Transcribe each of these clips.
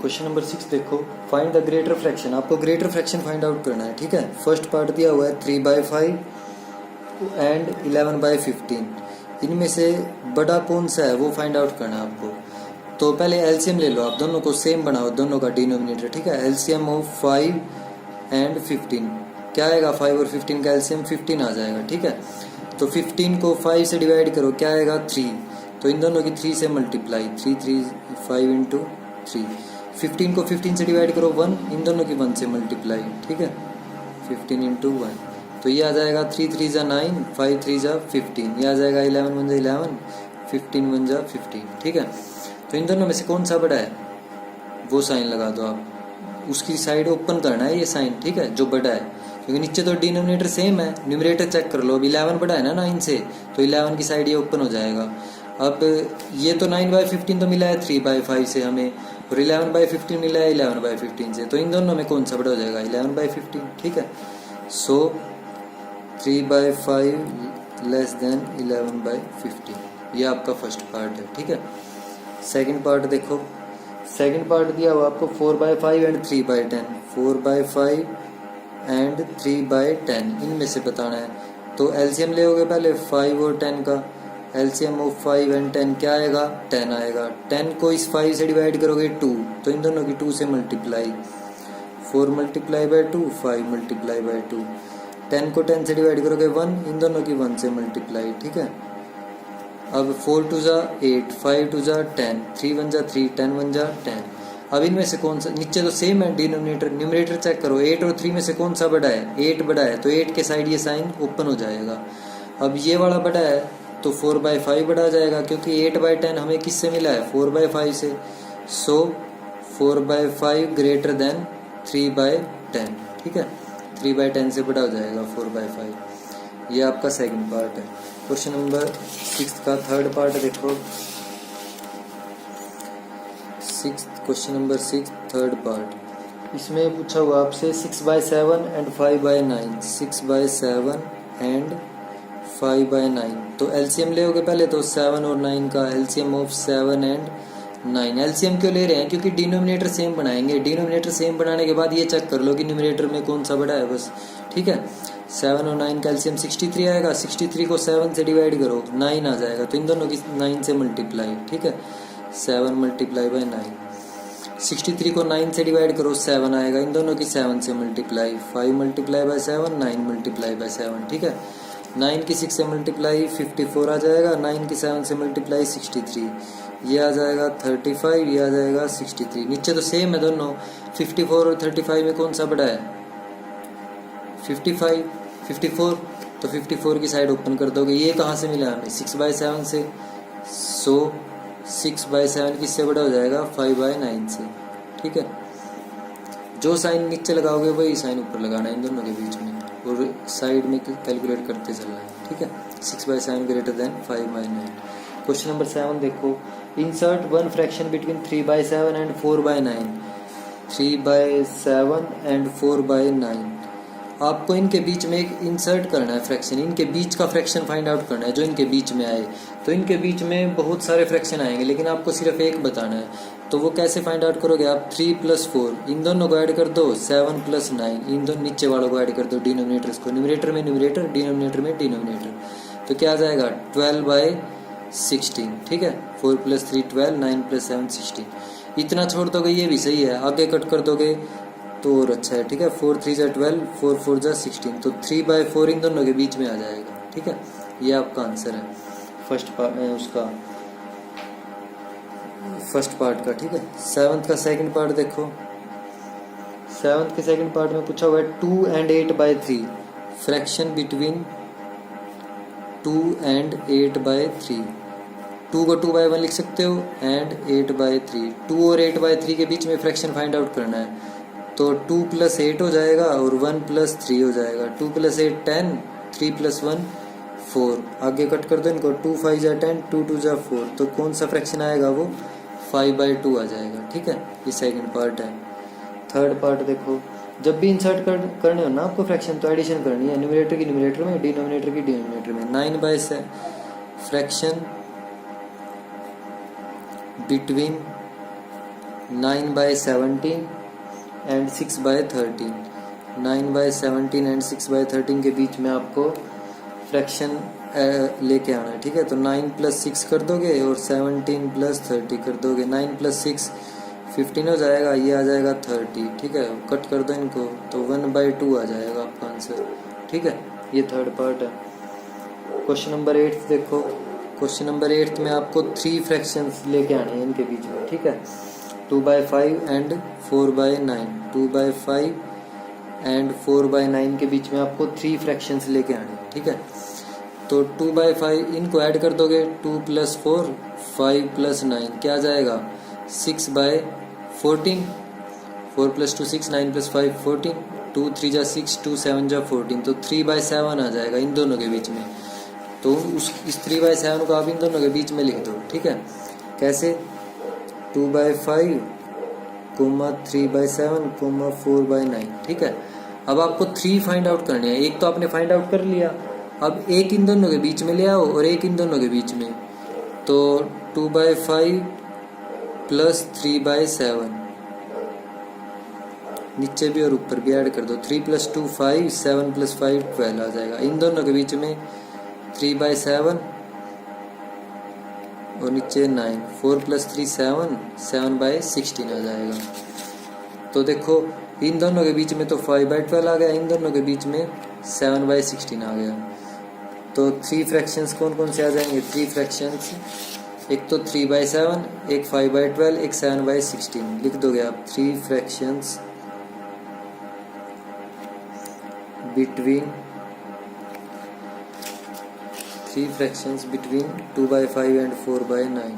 Question number 6 देखो, find the greater fraction. आपको greater fraction find out करना है, ठीक है। फर्स्ट पार्ट दिया हुआ है 3/5 एंड 11/15। इनमें से बड़ा कौन सा है वो फाइंड आउट करना है आपको। तो पहले एलसीएम ले लो, आप दोनों को सेम बनाओ, दोनों का डिनोमिनेटर, ठीक है। एलसीएम ऑफ 5 एंड 15 क्या आएगा, 5 और 15 का एलसीएम 15 आ जाएगा, ठीक है। तो 15 को 5 से डिवाइड करो, क्या आएगा 3। तो इन दोनों की 3 से मल्टीप्लाई, 3 3 5 इंटू 3। 15 को 15 से डिवाइड करो 1, इन दोनों की 1 से मल्टीप्लाई, ठीक है। 15 इंटू 1, तो ये आ जाएगा 3 3 जा 9, 5 3 जा 15, ये आ जाएगा 11 1 जा 11, 15 1 जा 15, ठीक है। तो इन दोनों में से कौन सा बड़ा है वो साइन लगा दो आप, उसकी साइड ओपन करना है ये साइन, ठीक है, जो बड़ा है, क्योंकि नीचे तो डिनोमिनेटर सेम है। न्यूमरेटर चेक कर लो, अब 11 बड़ा है ना 9 से, तो 11 की साइड ये ओपन हो जाएगा। अब ये तो 9/15 तो मिला है 3/5 से हमें, और 11/15 मिला है 11/15 से, तो इन दोनों में कौन सा बड़ा हो जाएगा, 11/15, ठीक है। सो 3/5 लेस देन 11/15, ये आपका फर्स्ट पार्ट है, ठीक है। सेकंड पार्ट देखो, सेकंड पार्ट दिया हुआ आपको 4/5 एंड 3/10, 4/5 एंड 3/10, इनमें से बताना है। तो एलसीएम लेओगे पहले 5 और 10 का, एलसीएम ऑफ 5 एंड 10 क्या आएगा, 10 आएगा। 10 को इस 5 से डिवाइड करोगे 2, तो इन दोनों की 2 से multiply, 4 multiply by 2, 5 multiply by 2। 10 को 10 से डिवाइड करोगे 1, इन दोनों की 1 से मल्टीप्लाई, ठीक है। अब 4 2 जा 8, 5 2 जा 10, 3 1 जा 3, 10 1 जा 10। अब इनमें से कौन सा, नीचे तो सेम है डिनोमिनेटर, न्यूमरेटर चेक करो, 8 और 3 में से कौन सा बड़ा है, 8 बड़ा है, तो 8 के साइड ये साइन ओपन हो जाएगा। अब ये वाला बड़ा है तो 4/5 बड़ा आ जाएगा, क्योंकि 8/10 हमें किससे मिला है, 4/5 से। सो 4/5 ग्रेटर देन 3/10, ठीक है, 3/10 से बड़ा हो जाएगा 4/5। ये आपका सेकंड पार्ट है। क्वेश्चन नंबर 6 का थर्ड पार्ट देखो, क्वेश्चन नंबर 6 थर्ड पार्ट। इसमें पूछा हुआ आपसे 6/7 एंड 5/9, 6/7 एंड 5/9। तो एलसीएम ले पहले तो 7 और 9 का, एलसीएम ऑफ 7 एंड 9। एलसीएम क्यों ले रहे हैं, क्योंकि डिनोमिनेटर सेम बनाएंगे। डिनोमिनेटर सेम बनाने के बाद ये चेक कर लो कि न्यूमरेटर में कौन सा बड़ा है, बस, ठीक है। 7 और 9 का एलसीएम 63 आएगा, 63 को 7 से डिवाइड करो 9 आ जाएगा, तो इन दोनों की 9 से मल्टीप्लाई, ठीक है। 7 मल्टीप्लाई बाय 9, 63 को 9 से डिवाइड करो 7 आएगा, इन दोनों की 7 से multiply, 5 multiply by 7, 9 multiply by 7, ठीक है। 9 की 6 से मल्टीप्लाई 54 आ जाएगा, 9 की 7 से मल्टीप्लाई 63, ये आ जाएगा 35, ये आ जाएगा 63। नीचे तो सेम है दोनों, 54 और 35 में कौन सा बड़ा है, 55, 54, तो 54 की साइड ओपन कर दोगे। ये कहाँ से मिला हमें, 6/7 से। सो 6/7 किससे बड़ा हो जाएगा, 5/9 से, ठीक है। जो साइन नीचे लगाओगे वही साइन ऊपर लगाना है इन दोनों के बीच में, और साइड में कैलकुलेट करते चलना है, ठीक है। 6/7 ग्रेटर देन 5/9। क्वेश्चन नंबर 7 देखो, insert one fraction between 3/7 and 4/9, 3/7 and 4/9। आपको इनके बीच में एक इंसर्ट करना है फ्रैक्शन, इनके बीच का फ्रैक्शन फाइंड आउट करना है जो इनके बीच में आए। तो इनके बीच में बहुत सारे फ्रैक्शन आएंगे, लेकिन आपको सिर्फ एक बताना है। तो वो कैसे फाइंड आउट करोगे आप, 3 + 4, इन दोनों को ऐड कर दो, 7 + 9, इन दोनों नीचे वालों को ऐड कर दो, डिनोमिनेटर्स को, न्यूमरेटर में न्यूमरेटर, डिनोमिनेटर में डिनोमिनेटर। तो क्या आ जाएगा, 12/16, ठीक है। 4 + 3 12, 9 + 7 16। इतना छोड़ दोगे ये भी सही है, आगे कट कर दोगे तो और अच्छा है, ठीक है। 4 3 जा 12, 4 4 जा 16, तो 3/4 इन दोनों के बीच में आ जाएगा, ठीक है। ये आपका आंसर है फर्स्ट पार्ट, उसका फर्स्ट पार्ट का, ठीक है। 7th का सेकंड पार्ट देखो, 7th के सेकंड पार्ट में पूछा हुआ है 2 and 8/3, फ्रैक्शन बिटवीन 2 and 8/3। 2 को 2/1 लिख सकते हो, एंड 8/3, 2 और 8/3 के बीच में फ्रैक्शन फाइंड आउट करना है। तो 2 + 8 हो जाएगा और 1 + 3 हो जाएगा, 2 + 8 10, 3 + 1 4। आगे कट कर दो इनको, 2 5 जा 10, 2 2 जा 4, तो कौन सा फ्रैक्शन आएगा, वो 5/2 आ जाएगा, ठीक है। ये सेकंड पार्ट है। थर्ड पार्ट देखो, जब भी इंसर्ट करने हो ना आपको फ्रैक्शन, तो एडिशन करनी है, न्यूमरेटर की न्यूमरेटर में, डिनोमिनेटर की डिनोमिनेटर में। 9/7 फ्रैक्शन बिटवीन 9/17 एंड 6/13। 9/17 एंड 6/13 के बीच में आपको फ्रैक्शन लेके आना है, ठीक है। तो 9 + 6 कर दोगे और 17 + 30 कर दोगे। 9 + 6 15 हो जाएगा, ये आ जाएगा 30, ठीक है। कट कर दो इनको तो 1/2 आ जाएगा आपका आंसर, ठीक है। ये थर्ड पार्ट है। क्वेश्चन नंबर 8 देखो। क्वेश्चन नंबर 8 में आपको 3 फ्रैक्शंस लेके आने हैं इनके बीच में, ठीक है। 2/5 एंड 4/9। 2/5 एंड 4/9 के बीच में आपको 3 फ्रैक्शंस लेके आने हैं, ठीक है। तो 2/5 इनको ऐड कर दोगे, 2 + 4 5 + 9 क्या आ जाएगा 6/14। 4 + 2 6, 9 + 5 14, 2 3 जा 6, 2 7 जा 14, तो 3/7 आ जाएगा इन दोनों के बीच में। तो इस 3/7 को आप इन दोनों के बीच में लिख दो, ठीक है। कैसे 2/5, 3/7, 4/9, ठीक है। अब आपको 3 फाइंड आउट करने हैं। एक तो आपने फाइंड आउट कर लिया, अब एक इन दोनों के बीच में ले आओ और एक इन दोनों के बीच में। तो 2/5 + 3/7, नीचे भी और ऊपर भी ऐड कर दो। 3 + 2 5, 7 + 5 12 आ जाएगा। इन दोनों के बीच में 3/7 और नीचे 9, 4 + 3 7, 7/16 आ जाएगा। तो देखो इन दोनों के बीच में तो 5/12 आ गया, इन दोनों के बीच में 7/16 आ गया। तो 3 फ्रैक्शंस कौन कौन से आ जाएंगे? 3 फ्रैक्शंस, एक तो 3/7, एक 5/12, एक 7/16 लिख दोगे आप। 3 फ्रैक्शंस बिटवीन 2/5 एंड 4/9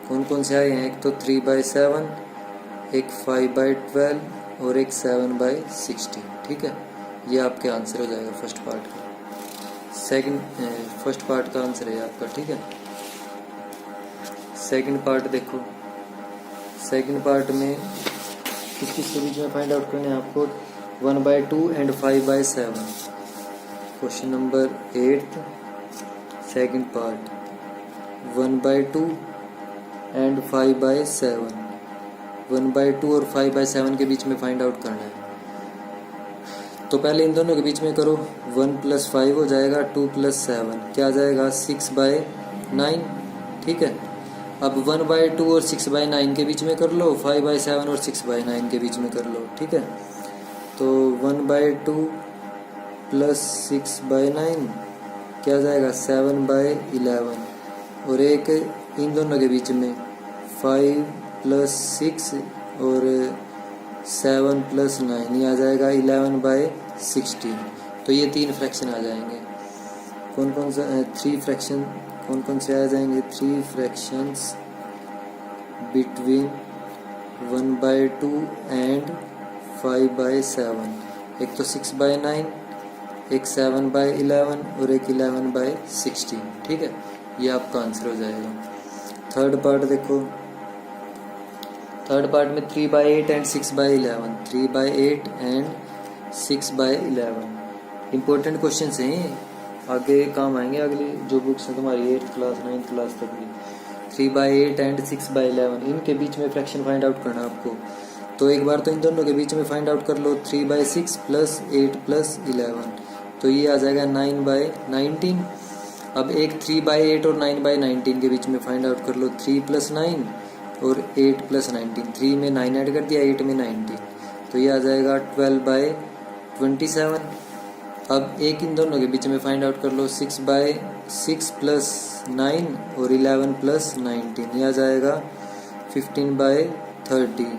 कौन कौन से आए हैं? एक तो 3/7, एक 5/12 और एक 7/16, ठीक है। ये आपके आंसर हो जाएगा फर्स्ट पार्ट का। फर्स्ट पार्ट का आंसर है आपका, ठीक है। सेकंड पार्ट देखो। सेकंड पार्ट में किस किस के बीच में फाइंड आउट करना है आपको? 1/2 and 5/7। Question number 8 second part 1/2 and 5/7। 1/2 और 5/7 के बीच में फाइंड आउट करना है। तो पहले इन दोनों के बीच में करो। 1 + 5 हो जाएगा, 2 + 7 क्या आ जाएगा 6/9, ठीक है। अब 1/2 और 6/9 के बीच में कर लो, 5/7 और 6/9 के बीच में कर लो, ठीक है। तो 1/2 + 6/9 क्या आ जाएगा 7/11 और एक इन दोनों के बीच में 5 + 6 और 7 + 9 ये आ जाएगा 11/16। तो ये 3 फ्रैक्शन आ जाएंगे। कौन कौन सा 3 फ्रैक्शन कौन कौन से आ जाएंगे? 3 फ्रैक्शंस बिटवीन 1/2 एंड 5/7। एक तो 6/9, एक 7/11 और एक 11/16, ठीक है। ये आपका आंसर हो जाएगा। थर्ड पार्ट देखो। थर्ड पार्ट में 3/8 एंड 6/11। 3/8 एंड 6/11 इंपॉर्टेंट क्वेश्चन हैं, आगे काम आएंगे। अगली जो बुक्स हैं तुम्हारी 8th क्लास 9th क्लास तक भी। 3/8 एंड 6/11 इनके बीच में फ्रैक्शन फाइंड आउट करना आपको। तो एक बार तो इन दोनों के बीच में फाइंड आउट कर लो। 3/6 + 8 + 11 तो ये आ जाएगा 9/19। अब एक 3/8 और 9/19 के बीच में फाइंड आउट कर लो। 3 + 9 और 8 + 19, 3 में 9 ऐड कर दिया, 8 में 19, तो ये आ जाएगा 12/27। अब एक इन दोनों के बीच में फाइंड आउट कर लो। 6/6 + 9 और 11 + 19 ये आ जाएगा 15/30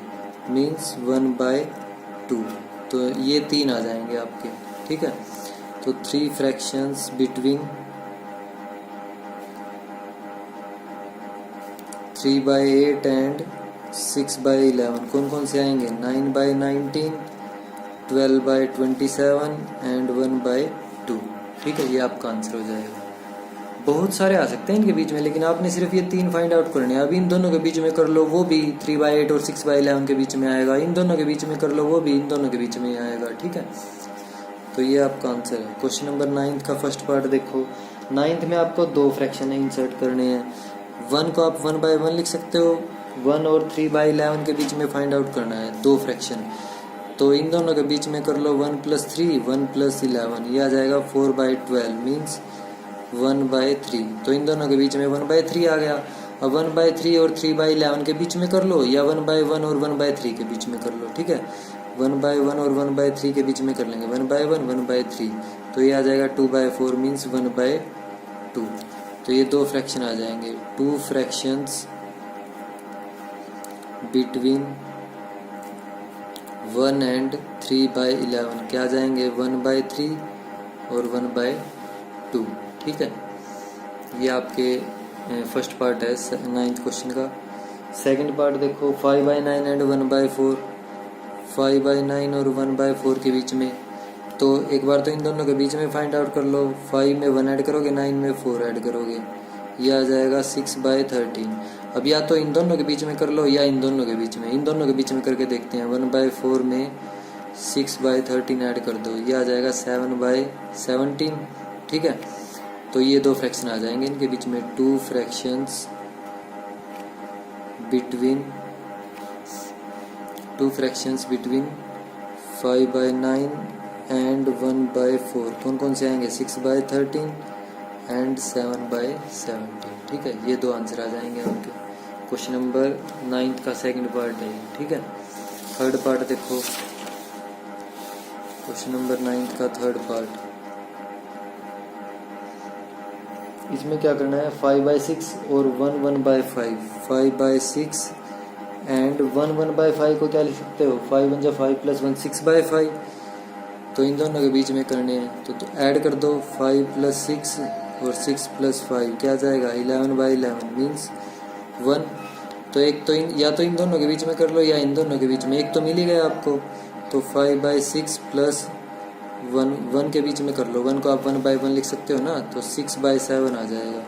मीन्स 1/2। तो ये 3 आ जाएंगे आपके, ठीक है। तो 3 फ्रैक्शंस बिटवीन 3/8 एंड 6/11 कौन कौन से आएंगे? 9/19, 12/27 एंड 1/2, ठीक है। ये आपका आंसर हो जाएगा। बहुत सारे आ सकते हैं इनके बीच में, लेकिन आपने सिर्फ ये 3 फाइंड आउट करने हैं। अब इन दोनों के बीच में कर लो, वो भी 3/8 और 6/11 के बीच में आएगा। इन दोनों के बीच में कर लो, वो भी इन दोनों के बीच में आएगा, ठीक है। तो ये आपका आंसर है। क्वेश्चन नंबर 9 का फर्स्ट पार्ट देखो। 9th में आपको 2 फ्रैक्शन इंसर्ट करने हैं। 1 को आप 1/1 लिख सकते हो 1 और 3/11 के बीच में फाइंड आउट करना है, दो फ्रैक्शन। तो इन दोनों के बीच में कर लो 1 + 3, 1 + 11, ये आ जाएगा 4/12 मीन्स 1/3। तो इन दोनों के बीच में 1/3 आ गया। अब 1/3 और 3/11 के बीच में कर लो, या 1/1 और 1/3 के बीच में कर लो, ठीक है। 1/1 और 1/3 के बीच में कर लेंगे, 1/1 1/3, तो ये आ जाएगा 2/4 मीन्स 1/2। तो ये दो फ्रैक्शन आ जाएंगे, 2 फ्रैक्शंस बिटवीन 1 एंड 3/11 क्या आ जाएंगे, 1/3 और 1/2, ठीक है। ये आपके फर्स्ट पार्ट है 9th क्वेश्चन का। सेकंड पार्ट देखो, 5/9 एंड 1/4, 5/9 और 1/4 के बीच में। तो एक बार तो इन दोनों के बीच में फाइंड आउट कर लो, 5 में 1 ऐड करोगे, 9 में 4 ऐड करोगे, ये आ जाएगा 6/13। अब या तो इन दोनों के बीच में कर लो या इन दोनों के बीच में, इन दोनों के बीच में करके देखते हैं। 1/4 में 6/13 ऐड कर दो, ये आ जाएगा 7/17, ठीक है। तो ये दो फ्रैक्शन आ जाएंगे इनके बीच में, 2 फ्रैक्शंस बिटवीन 5/9 एंड 1/4 कौन कौन से आएंगे, 6/13 एंड 7/17, ठीक है। ये दो आंसर आ जाएंगे आपके क्वेश्चन नंबर 9th का सेकंड पार्ट है, ठीक है। थर्ड पार्ट देखो, क्वेश्चन नंबर 9th का थर्ड पार्ट। इसमें क्या करना है, 5/6 और 1/5, 5/6 एंड 1/5 को क्या लिख सकते हो, 5 × 5 + 1 6/5। तो इन दोनों के बीच में करने हैं, तो ऐड कर दो 5 + 6 और 6 + 5 क्या आ जाएगा, 11/11 मीन्स 1। तो एक तो या तो इन दोनों के बीच में कर लो या इन दोनों के बीच में, एक तो मिल ही गया आपको। तो 5/6 + 1 के बीच में कर लो, 1 को आप 1/1 लिख सकते हो ना, तो 6/7 आ जाएगा।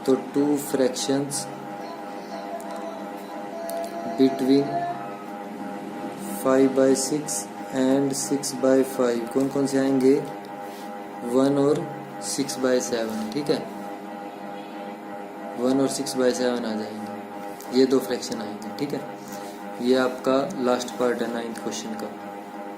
तो 2 फ्रैक्शंस बिटवीन 5/6 एंड 6/5 कौन कौन से आएंगे, 1 और 6/7, ठीक है। 1 और 6/7 आ जाएंगे, ये दो फ्रैक्शन आएंगे, ठीक है। ये आपका लास्ट पार्ट है 9th क्वेश्चन का।